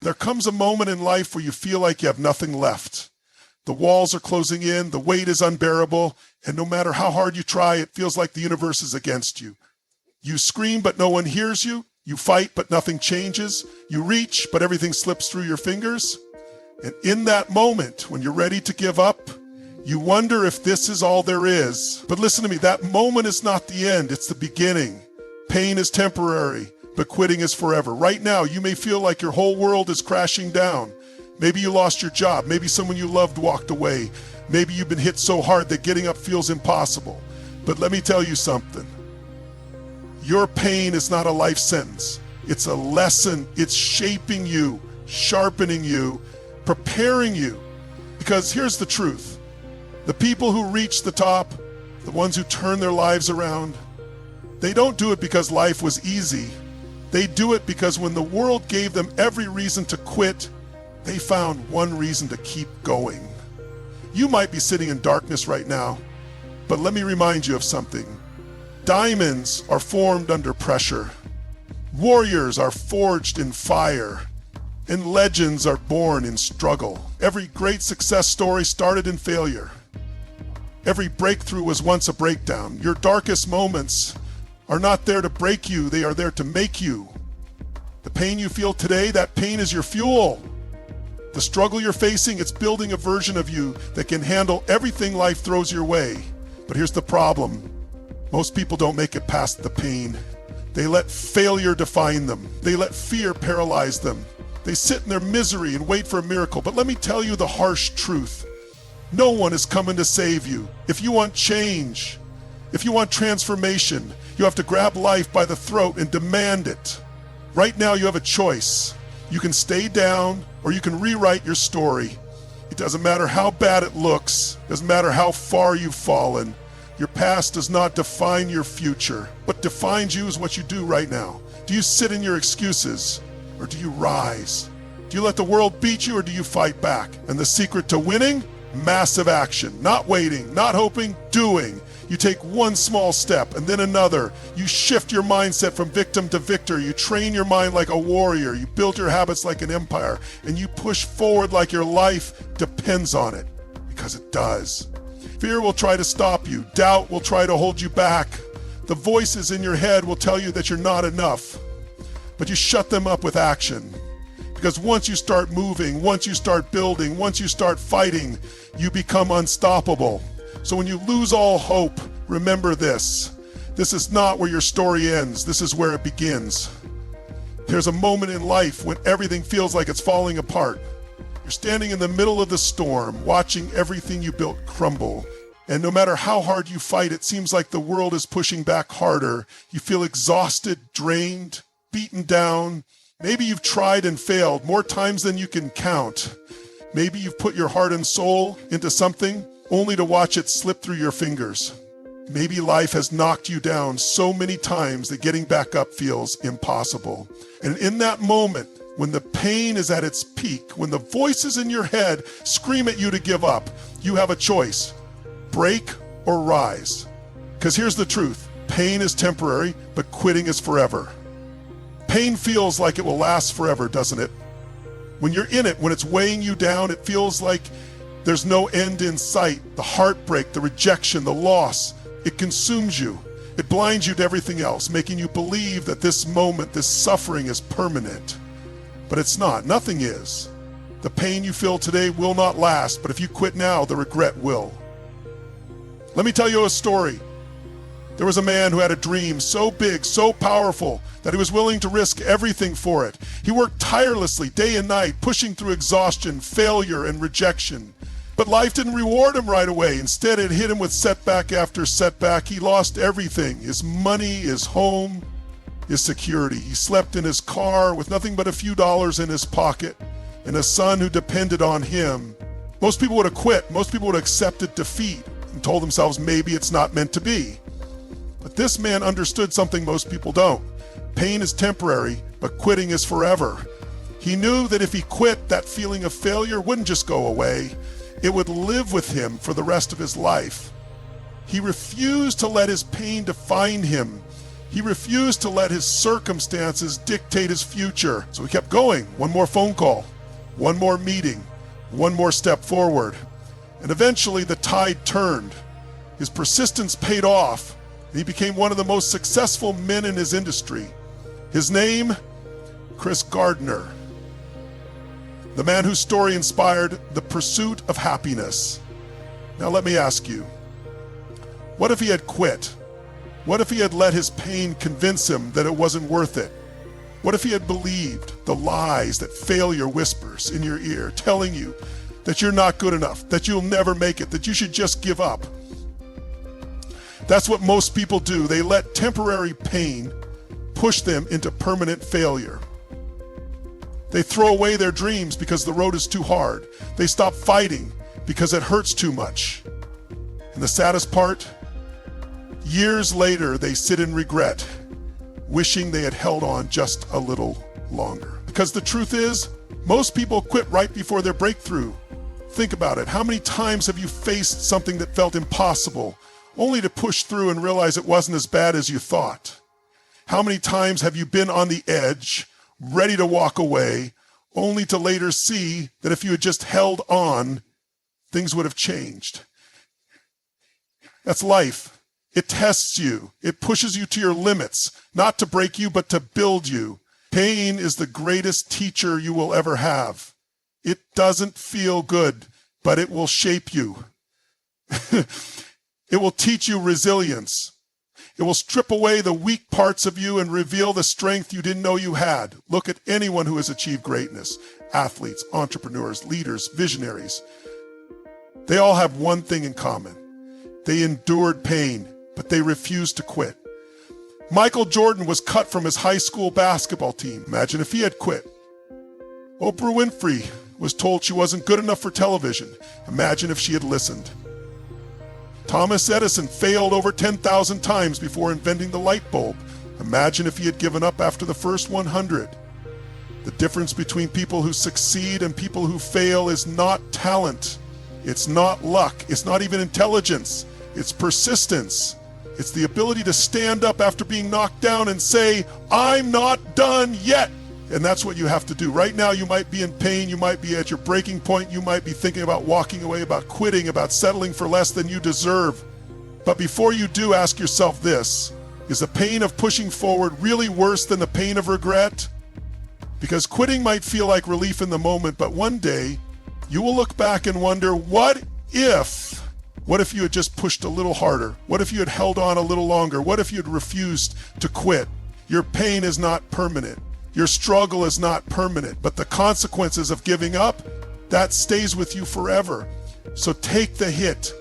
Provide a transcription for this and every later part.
There comes a moment in life where you feel like you have nothing left. The walls are closing in, the weight is unbearable, and no matter how hard you try, it feels like the universe is against you. You scream, but no one hears you. You fight, but nothing changes. You reach, but everything slips through your fingers. And in that moment, when you're ready to give up, you wonder if this is all there is. But listen to me, that moment is not the end, it's the beginning. Pain is temporary, but quitting is forever. Right now, you may feel like your whole world is crashing down. Maybe you lost your job. Maybe someone you loved walked away. Maybe you've been hit so hard that getting up feels impossible. But let me tell you something. Your pain is not a life sentence. It's a lesson. It's shaping you, sharpening you, preparing you. Because here's the truth. The people who reach the top, the ones who turn their lives around, they don't do it because life was easy. They do it because when the world gave them every reason to quit, they found one reason to keep going. You might be sitting in darkness right now, but let me remind you of something. Diamonds are formed under pressure. Warriors are forged in fire. And legends are born in struggle. Every great success story started in failure. Every breakthrough was once a breakdown. Your darkest moments are not there to break you, they are there to make you. The pain you feel today, that pain is your fuel. The struggle you're facing, it's building a version of you that can handle everything life throws your way. But here's the problem. Most people don't make it past the pain. They let failure define them. They let fear paralyze them. They sit in their misery and wait for a miracle. But let me tell you the harsh truth. No one is coming to save you. If you want change, if you want transformation, you have to grab life by the throat and demand it. Right now you have a choice. You can stay down or you can rewrite your story. It doesn't matter how bad it looks. It doesn't matter how far you've fallen. Your past does not define your future. What defines you is what you do right now. Do you sit in your excuses or do you rise? Do you let the world beat you or do you fight back? And the secret to winning? Massive action. Not waiting, not hoping, doing. You take one small step and then another. You shift your mindset from victim to victor. You train your mind like a warrior. You build your habits like an empire. And you push forward like your life depends on it. Because it does. Fear will try to stop you. Doubt will try to hold you back. The voices in your head will tell you that you're not enough. But you shut them up with action. Because once you start moving, once you start building, once you start fighting, you become unstoppable. So when you lose all hope, remember this. This is not where your story ends. This is where it begins. There's a moment in life when everything feels like it's falling apart. You're standing in the middle of the storm, watching everything you built crumble. And no matter how hard you fight, it seems like the world is pushing back harder. You feel exhausted, drained, beaten down. Maybe you've tried and failed more times than you can count. Maybe you've put your heart and soul into something only to watch it slip through your fingers. Maybe life has knocked you down so many times that getting back up feels impossible. And in that moment, when the pain is at its peak, when the voices in your head scream at you to give up, you have a choice. Break or rise. Because here's the truth. Pain is temporary, but quitting is forever. Pain feels like it will last forever, doesn't it? When you're in it, when it's weighing you down, it feels like there's no end in sight. The heartbreak, the rejection, the loss, it consumes you. It blinds you to everything else, making you believe that this moment, this suffering is permanent. But it's not. Nothing is. The pain you feel today will not last, but if you quit now, the regret will. Let me tell you a story. There was a man who had a dream so big, so powerful, that he was willing to risk everything for it. He worked tirelessly, day and night, pushing through exhaustion, failure, and rejection. But life didn't reward him right away. Instead, it hit him with setback after setback. He lost everything, his money, his home, his security. He slept in his car with nothing but a few dollars in his pocket and a son who depended on him. Most people would have quit. Most people would have accepted defeat and told themselves maybe it's not meant to be. But this man understood something most people don't. Pain is temporary, but quitting is forever. He knew that if he quit, that feeling of failure wouldn't just go away. It would live with him for the rest of his life. He refused to let his pain define him. He refused to let his circumstances dictate his future. So he kept going. One more phone call, one more meeting, one more step forward. And eventually the tide turned. His persistence paid off, and he became one of the most successful men in his industry. His name, Chris Gardner. The man whose story inspired the pursuit of happiness. Now let me ask you, what if he had quit? What if he had let his pain convince him that it wasn't worth it? What if he had believed the lies that failure whispers in your ear, telling you that you're not good enough, that you'll never make it, that you should just give up? That's what most people do. They let temporary pain push them into permanent failure. They throw away their dreams because the road is too hard. They stop fighting because it hurts too much. And the saddest part, years later, they sit in regret, wishing they had held on just a little longer. Because the truth is, most people quit right before their breakthrough. Think about it. How many times have you faced something that felt impossible, only to push through and realize it wasn't as bad as you thought? How many times have you been on the edge, ready to walk away, only to later see that if you had just held on, things would have changed? That's life. It tests you. It pushes you to your limits, not to break you, but to build you. Pain is the greatest teacher you will ever have. It doesn't feel good, but it will shape you. It will teach you resilience. It will strip away the weak parts of you and reveal the strength you didn't know you had. Look at anyone who has achieved greatness. Athletes, entrepreneurs, leaders, visionaries. They all have one thing in common. They endured pain, but they refused to quit. Michael Jordan was cut from his high school basketball team. Imagine if he had quit. Oprah Winfrey was told she wasn't good enough for television. Imagine if she had listened. Thomas Edison failed over 10,000 times before inventing the light bulb. Imagine if he had given up after the first 100. The difference between people who succeed and people who fail is not talent. It's not luck. It's not even intelligence. It's persistence. It's the ability to stand up after being knocked down and say, I'm not done yet. And that's what you have to do. Right now, you might be in pain. You might be at your breaking point. You might be thinking about walking away, about quitting, about settling for less than you deserve. But before you do, ask yourself this: is the pain of pushing forward really worse than the pain of regret? Because quitting might feel like relief in the moment, but one day you will look back and wonder, what if you had just pushed a little harder? What if you had held on a little longer? What if you had refused to quit? Your pain is not permanent. Your struggle is not permanent, but the consequences of giving up, that stays with you forever. So take the hit,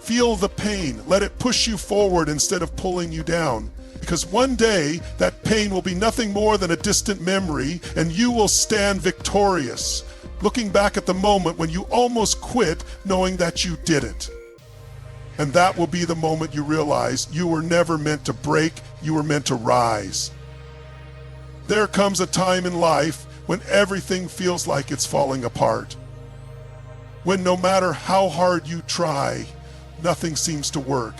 feel the pain, let it push you forward instead of pulling you down. Because one day that pain will be nothing more than a distant memory, and you will stand victorious, looking back at the moment when you almost quit, knowing that you didn't. And that will be the moment you realize you were never meant to break, you were meant to rise. There comes a time in life when everything feels like it's falling apart. When no matter how hard you try, nothing seems to work.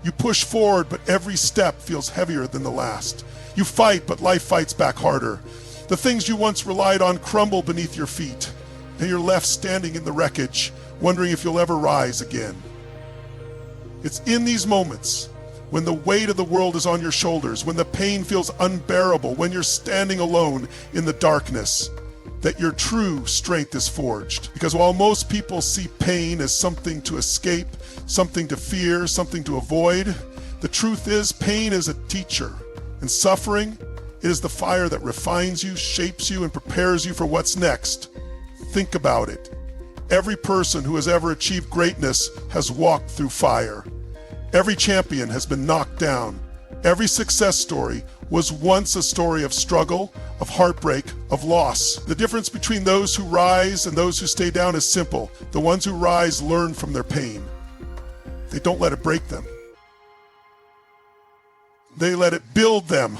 You push forward, but every step feels heavier than the last. You fight, but life fights back harder. The things you once relied on crumble beneath your feet, and you're left standing in the wreckage, wondering if you'll ever rise again. It's in these moments, when the weight of the world is on your shoulders, when the pain feels unbearable, when you're standing alone in the darkness, that your true strength is forged. Because while most people see pain as something to escape, something to fear, something to avoid, the truth is pain is a teacher, and suffering, it is the fire that refines you, shapes you, and prepares you for what's next. Think about it. Every person who has ever achieved greatness has walked through fire. Every champion has been knocked down. Every success story was once a story of struggle, of heartbreak, of loss. The difference between those who rise and those who stay down is simple. The ones who rise learn from their pain. They don't let it break them. They let it build them.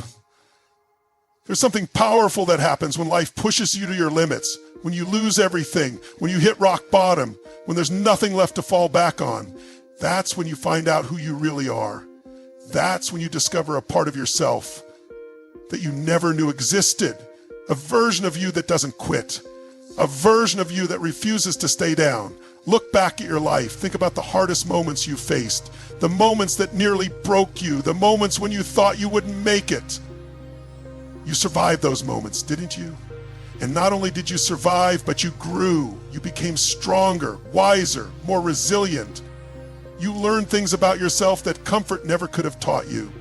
There's something powerful that happens when life pushes you to your limits, when you lose everything, when you hit rock bottom, when there's nothing left to fall back on. That's when you find out who you really are. That's when you discover a part of yourself that you never knew existed, a version of you that doesn't quit, a version of you that refuses to stay down. Look back at your life. Think about the hardest moments you faced, the moments that nearly broke you, the moments when you thought you wouldn't make it. You survived those moments, didn't you? And not only did you survive, but you grew. You became stronger, wiser, more resilient. You learned things about yourself that comfort never could have taught you.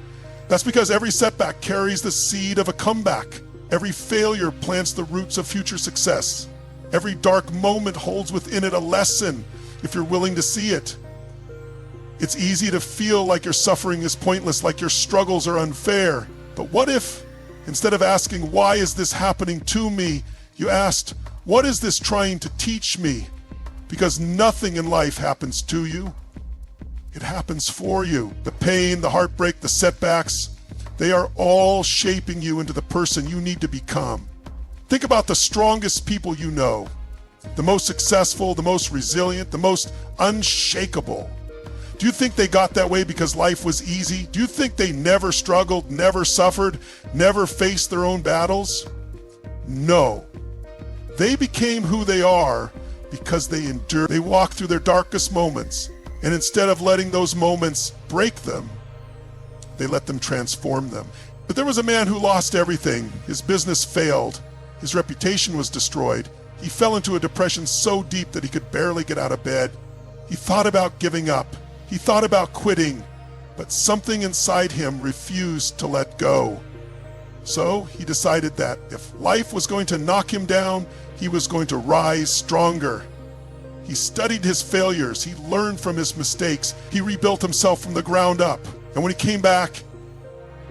That's because every setback carries the seed of a comeback. Every failure plants the roots of future success. Every dark moment holds within it a lesson, if you're willing to see it. It's easy to feel like your suffering is pointless, like your struggles are unfair. But what if, instead of asking, why is this happening to me, you asked, what is this trying to teach me? Because nothing in life happens to you. It happens for you. The pain, the heartbreak, the setbacks, they are all shaping you into the person you need to become. Think about the strongest people you know, the most successful, the most resilient, the most unshakable. Do you think they got that way because life was easy? Do you think they never struggled, never suffered, never faced their own battles? No. They became who they are because they endured. They walked through their darkest moments, and instead of letting those moments break them, they let them transform them. But there was a man who lost everything. His business failed. His reputation was destroyed. He fell into a depression so deep that he could barely get out of bed. He thought about giving up. He thought about quitting, but something inside him refused to let go. So he decided that if life was going to knock him down, he was going to rise stronger. He studied his failures. He learned from his mistakes. He rebuilt himself from the ground up. And when he came back,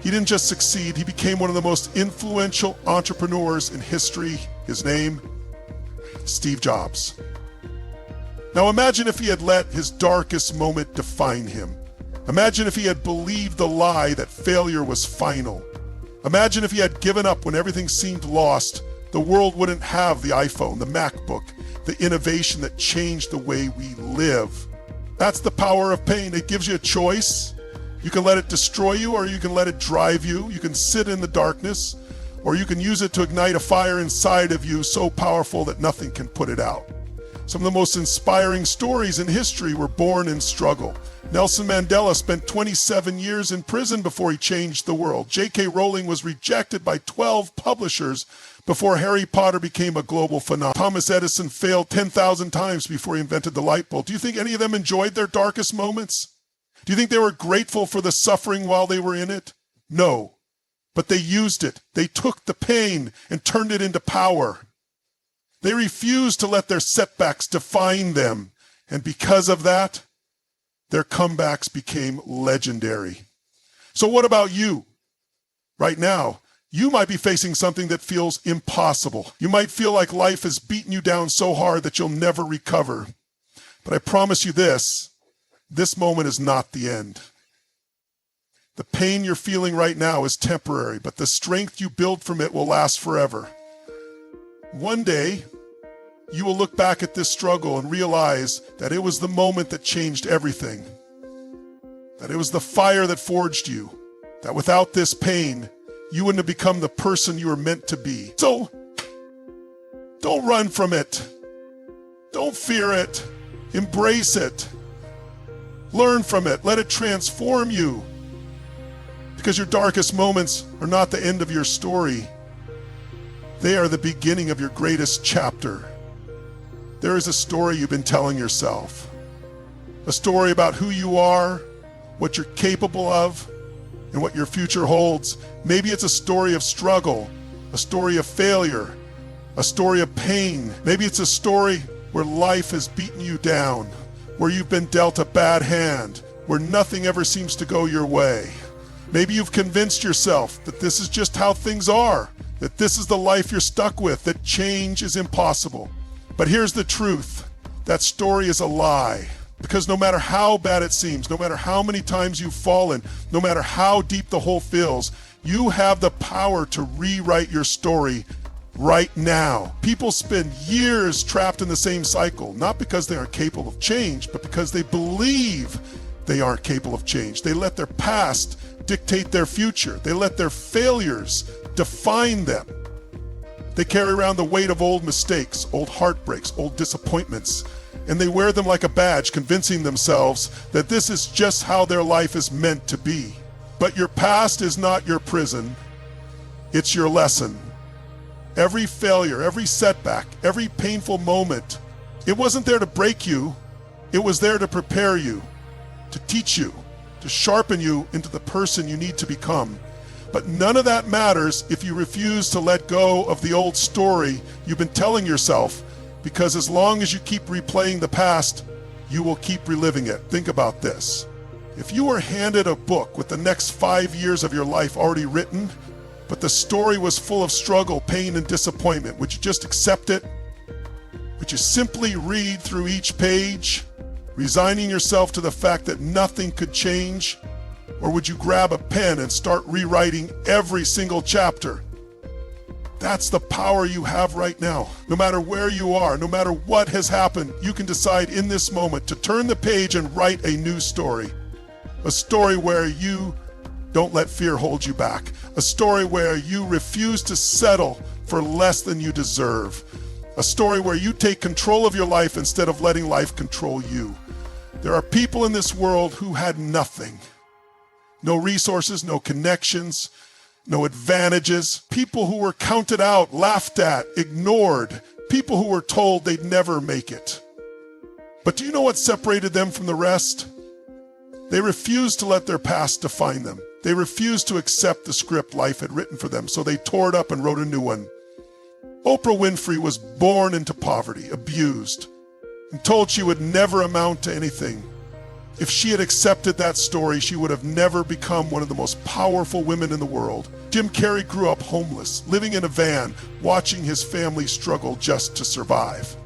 he didn't just succeed, he became one of the most influential entrepreneurs in history. His name, Steve Jobs. Now imagine if he had let his darkest moment define him. Imagine if he had believed the lie that failure was final. Imagine if he had given up when everything seemed lost. The world wouldn't have the iPhone, the MacBook, the innovation that changed the way we live. That's the power of pain. It gives you a choice. You can let it destroy you, or you can let it drive you. You can sit in the darkness, or you can use it to ignite a fire inside of you so powerful that nothing can put it out. Some of the most inspiring stories in history were born in struggle. Nelson Mandela spent 27 years in prison before he changed the world. J.K. Rowling was rejected by 12 publishers before Harry Potter became a global phenomenon. Thomas Edison failed 10,000 times before he invented the light bulb. Do you think any of them enjoyed their darkest moments? Do you think they were grateful for the suffering while they were in it? No. But they used it. They took the pain and turned it into power. They refused to let their setbacks define them. And because of that, their comebacks became legendary. So what about you? Right now, you might be facing something that feels impossible. You might feel like life has beaten you down so hard that you'll never recover. But I promise you this moment is not the end. The pain you're feeling right now is temporary, but the strength you build from it will last forever. One day, you will look back at this struggle and realize that it was the moment that changed everything. That it was the fire that forged you. That without this pain, you wouldn't have become the person you were meant to be. So, don't run from it. Don't fear it. Embrace it. Learn from it. Let it transform you. Because your darkest moments are not the end of your story. They are the beginning of your greatest chapter. There is a story you've been telling yourself. A story about who you are, what you're capable of, and what your future holds. Maybe it's a story of struggle, a story of failure, a story of pain. Maybe it's a story where life has beaten you down, where you've been dealt a bad hand, where nothing ever seems to go your way. Maybe you've convinced yourself that this is just how things are, that this is the life you're stuck with, that change is impossible. But here's the truth. That story is a lie. Because no matter how bad it seems, no matter how many times you've fallen, no matter how deep the hole feels, you have the power to rewrite your story right now. People spend years trapped in the same cycle, not because they aren't capable of change, but because they believe they aren't capable of change. They let their past dictate their future. They let their failures define them. They carry around the weight of old mistakes, old heartbreaks, old disappointments, and they wear them like a badge, convincing themselves that this is just how their life is meant to be. But your past is not your prison. It's your lesson. Every failure, every setback, every painful moment, it wasn't there to break you. It was there to prepare you, to teach you, to sharpen you into the person you need to become. But none of that matters if you refuse to let go of the old story you've been telling yourself, because as long as you keep replaying the past, you will keep reliving it. Think about this. If you were handed a book with the next 5 years of your life already written, but the story was full of struggle, pain, and disappointment, would you just accept it? Would you simply read through each page, resigning yourself to the fact that nothing could change? Or would you grab a pen and start rewriting every single chapter? That's the power you have right now. No matter where you are, no matter what has happened, you can decide in this moment to turn the page and write a new story. A story where you don't let fear hold you back. A story where you refuse to settle for less than you deserve. A story where you take control of your life instead of letting life control you. There are people in this world who had nothing. No resources, no connections, no advantages. People who were counted out, laughed at, ignored. People who were told they'd never make it. But do you know what separated them from the rest? They refused to let their past define them. They refused to accept the script life had written for them, so they tore it up and wrote a new one. Oprah Winfrey was born into poverty, abused, and told she would never amount to anything. If she had accepted that story, she would have never become one of the most powerful women in the world. Jim Carrey grew up homeless, living in a van, watching his family struggle just to survive.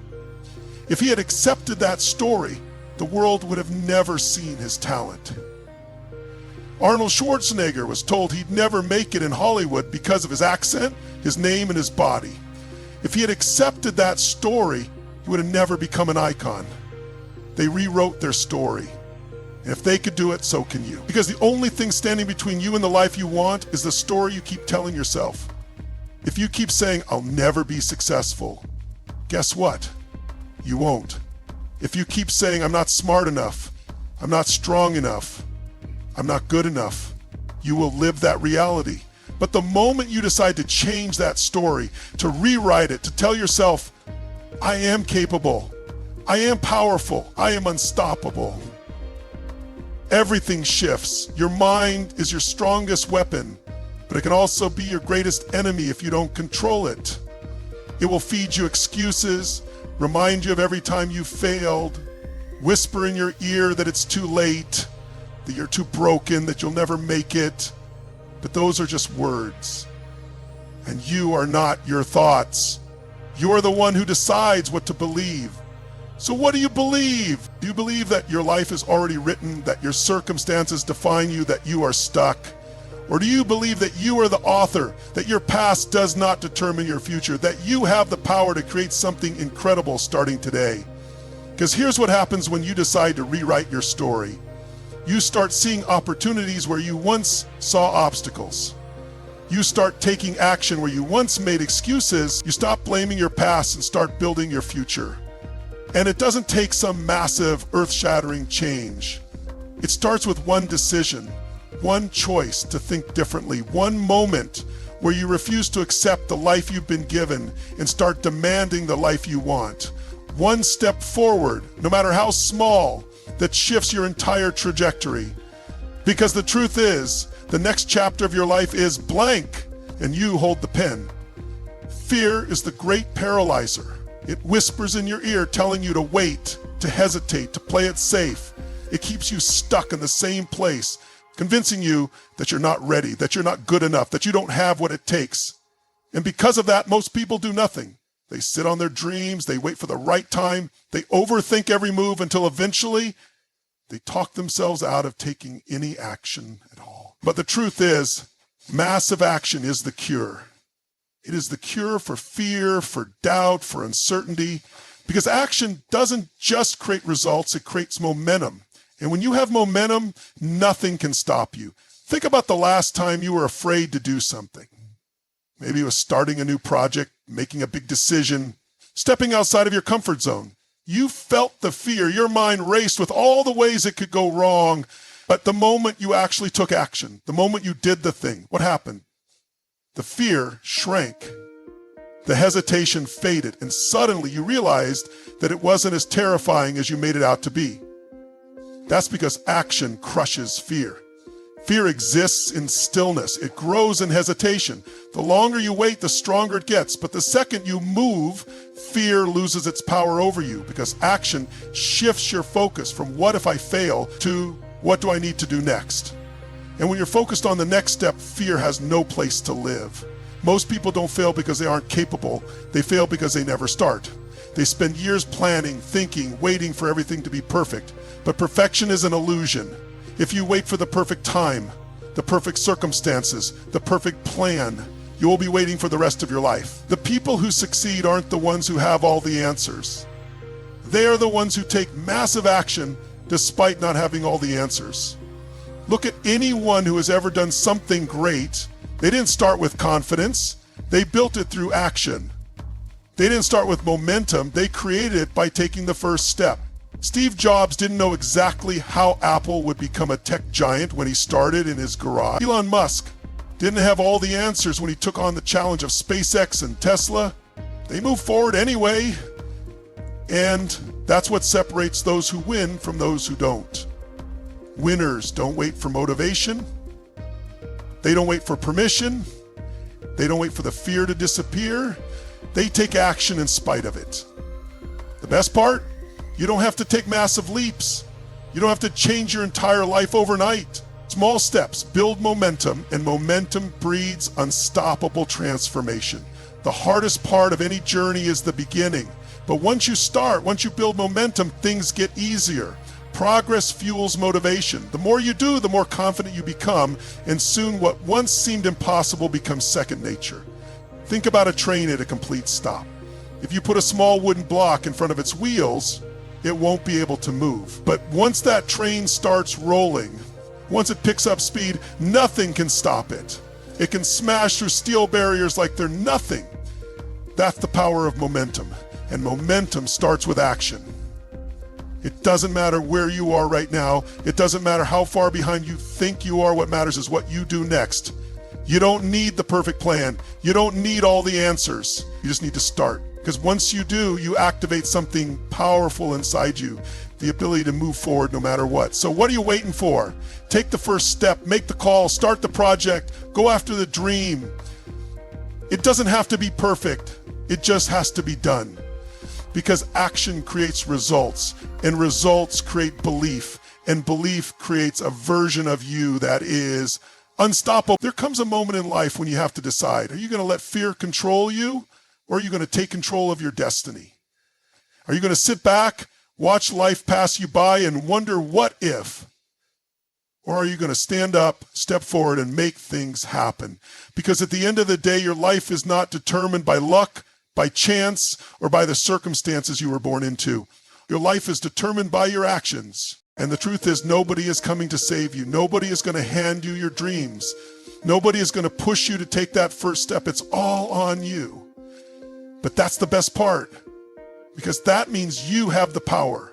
If he had accepted that story, the world would have never seen his talent. Arnold Schwarzenegger was told he'd never make it in Hollywood because of his accent, his name, and his body. If he had accepted that story, he would have never become an icon. They rewrote their story. And if they could do it, so can you. Because the only thing standing between you and the life you want is the story you keep telling yourself. If you keep saying, "I'll never be successful," guess what? You won't. If you keep saying, "I'm not smart enough, I'm not strong enough, I'm not good enough," you will live that reality. But the moment you decide to change that story, to rewrite it, to tell yourself, "I am capable, I am powerful, I am unstoppable," everything shifts. Your mind is your strongest weapon, but it can also be your greatest enemy if you don't control it. It will feed you excuses, remind you of every time you failed, whisper in your ear that it's too late, that you're too broken, that you'll never make it. But those are just words. And you are not your thoughts. You are the one who decides what to believe. So what do you believe? Do you believe that your life is already written, that your circumstances define you, that you are stuck? Or do you believe that you are the author, that your past does not determine your future, that you have the power to create something incredible starting today? Because here's what happens when you decide to rewrite your story. You start seeing opportunities where you once saw obstacles. You start taking action where you once made excuses. You stop blaming your past and start building your future. And it doesn't take some massive, earth-shattering change. It starts with one decision, one choice to think differently, one moment where you refuse to accept the life you've been given and start demanding the life you want. One step forward, no matter how small, that shifts your entire trajectory. Because the truth is, the next chapter of your life is blank, and you hold the pen. Fear is the great paralyzer. It whispers in your ear telling you to wait, to hesitate, to play it safe. It keeps you stuck in the same place, convincing you that you're not ready, that you're not good enough, that you don't have what it takes. And because of that, most people do nothing. They sit on their dreams, they wait for the right time, they overthink every move until eventually they talk themselves out of taking any action at all. But the truth is, massive action is the cure. It is the cure for fear, for doubt, for uncertainty, because action doesn't just create results, it creates momentum. And when you have momentum, nothing can stop you. Think about the last time you were afraid to do something. Maybe it was starting a new project, making a big decision, stepping outside of your comfort zone. You felt the fear. Your mind raced with all the ways it could go wrong. But the moment you actually took action, the moment you did the thing, what happened? The fear shrank. The hesitation faded, and suddenly you realized that it wasn't as terrifying as you made it out to be. That's because action crushes fear. Fear exists in stillness. It grows in hesitation. The longer you wait, the stronger it gets. But the second you move, fear loses its power over you, because action shifts your focus from what if I fail to what do I need to do next. And when you're focused on the next step, fear has no place to live. Most people don't fail because they aren't capable. They fail because they never start. They spend years planning, thinking, waiting for everything to be perfect. But perfection is an illusion. If you wait for the perfect time, the perfect circumstances, the perfect plan, you will be waiting for the rest of your life. The people who succeed aren't the ones who have all the answers. They are the ones who take massive action despite not having all the answers. Look at anyone who has ever done something great. They didn't start with confidence. They built it through action. They didn't start with momentum. They created it by taking the first step. Steve Jobs didn't know exactly how Apple would become a tech giant when he started in his garage. Elon Musk didn't have all the answers when he took on the challenge of SpaceX and Tesla. They moved forward anyway. And that's what separates those who win from those who don't. Winners don't wait for motivation. They don't wait for permission. They don't wait for the fear to disappear. They take action in spite of it. The best part? You don't have to take massive leaps. You don't have to change your entire life overnight. Small steps build momentum, and momentum breeds unstoppable transformation. The hardest part of any journey is the beginning. But once you start, once you build momentum, things get easier. Progress fuels motivation. The more you do, the more confident you become, and soon what once seemed impossible becomes second nature. Think about a train at a complete stop. If you put a small wooden block in front of its wheels, it won't be able to move. But once that train starts rolling, once it picks up speed, nothing can stop it. It can smash through steel barriers like they're nothing. That's the power of momentum. And momentum starts with action. It doesn't matter where you are right now. It doesn't matter how far behind you think you are. What matters is what you do next. You don't need the perfect plan. You don't need all the answers. You just need to start. Because once you do, you activate something powerful inside you, the ability to move forward no matter what. So what are you waiting for? Take the first step, make the call, start the project, go after the dream. It doesn't have to be perfect. It just has to be done. Because action creates results, and results create belief, and belief creates a version of you that is unstoppable. There comes a moment in life when you have to decide, are you going to let fear control you, or are you going to take control of your destiny? Are you going to sit back, watch life pass you by, and wonder what if? Or are you going to stand up, step forward, and make things happen? Because at the end of the day, your life is not determined by luck, by chance, or by the circumstances you were born into. Your life is determined by your actions. And the truth is, nobody is coming to save you. Nobody is going to hand you your dreams. Nobody is going to push you to take that first step. It's all on you. But that's the best part, because that means you have the power.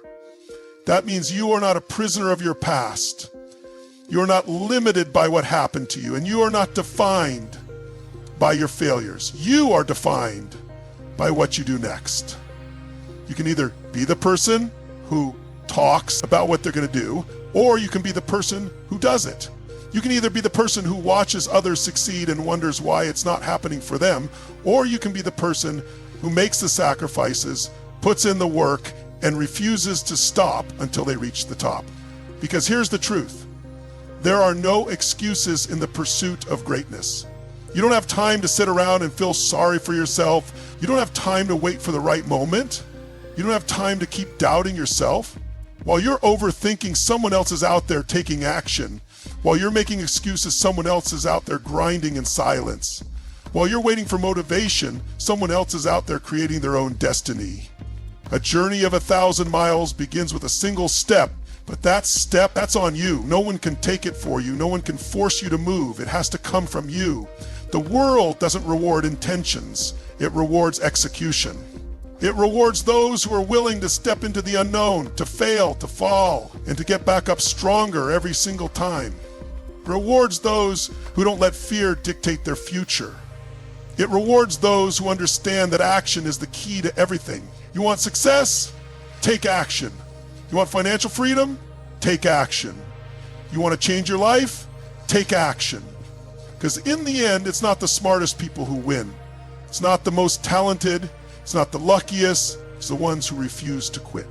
That means you are not a prisoner of your past. You are not limited by what happened to you, and you are not defined by your failures. You are defined by what you do next. You can either be the person who talks about what they're going to do, or you can be the person who does it. You can either be the person who watches others succeed and wonders why it's not happening for them, or you can be the person who makes the sacrifices, puts in the work, and refuses to stop until they reach the top. Because here's the truth. There are no excuses in the pursuit of greatness. You don't have time to sit around and feel sorry for yourself. You don't have time to wait for the right moment. You don't have time to keep doubting yourself. While you're overthinking, someone else is out there taking action. While you're making excuses, someone else is out there grinding in silence. While you're waiting for motivation, someone else is out there creating their own destiny. A journey of 1,000 miles begins with a single step But that step, that's on you. No one can take it for you. No one can force you to move. It has to come from you. The world doesn't reward intentions. It rewards execution. It rewards those who are willing to step into the unknown, to fail, to fall, and to get back up stronger every single time. It rewards those who don't let fear dictate their future. It rewards those who understand that action is the key to everything. You want success? Take action. You want financial freedom? Take action. You want to change your life? Take action. Because in the end, it's not the smartest people who win. It's not the most talented. It's not the luckiest. It's the ones who refuse to quit.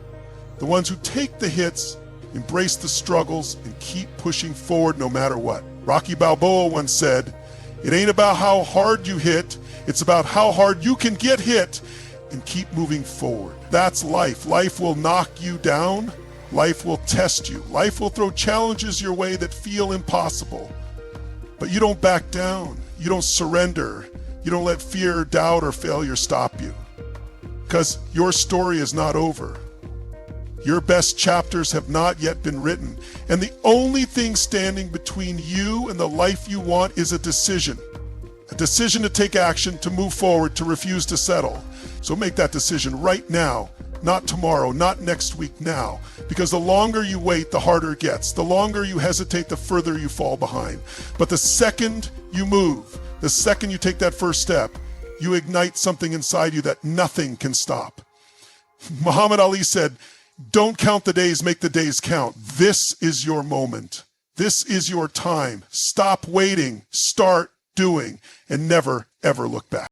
The ones who take the hits, embrace the struggles, and keep pushing forward no matter what. Rocky Balboa once said, "It ain't about how hard you hit, it's about how hard you can get hit and keep moving forward." That's life. Life will knock you down. Life will test you. Life will throw challenges your way that feel impossible. But you don't back down. You don't surrender. You don't let fear, doubt, or failure stop you. Because your story is not over. Your best chapters have not yet been written. And the only thing standing between you and the life you want is a decision. A decision to take action, to move forward, to refuse to settle. So make that decision right now, not tomorrow, not next week, now. Because the longer you wait, the harder it gets. The longer you hesitate, the further you fall behind. But the second you move, the second you take that first step, you ignite something inside you that nothing can stop. Muhammad Ali said, "Don't count the days, make the days count." This is your moment. This is your time. Stop waiting, start doing, and never, ever look back.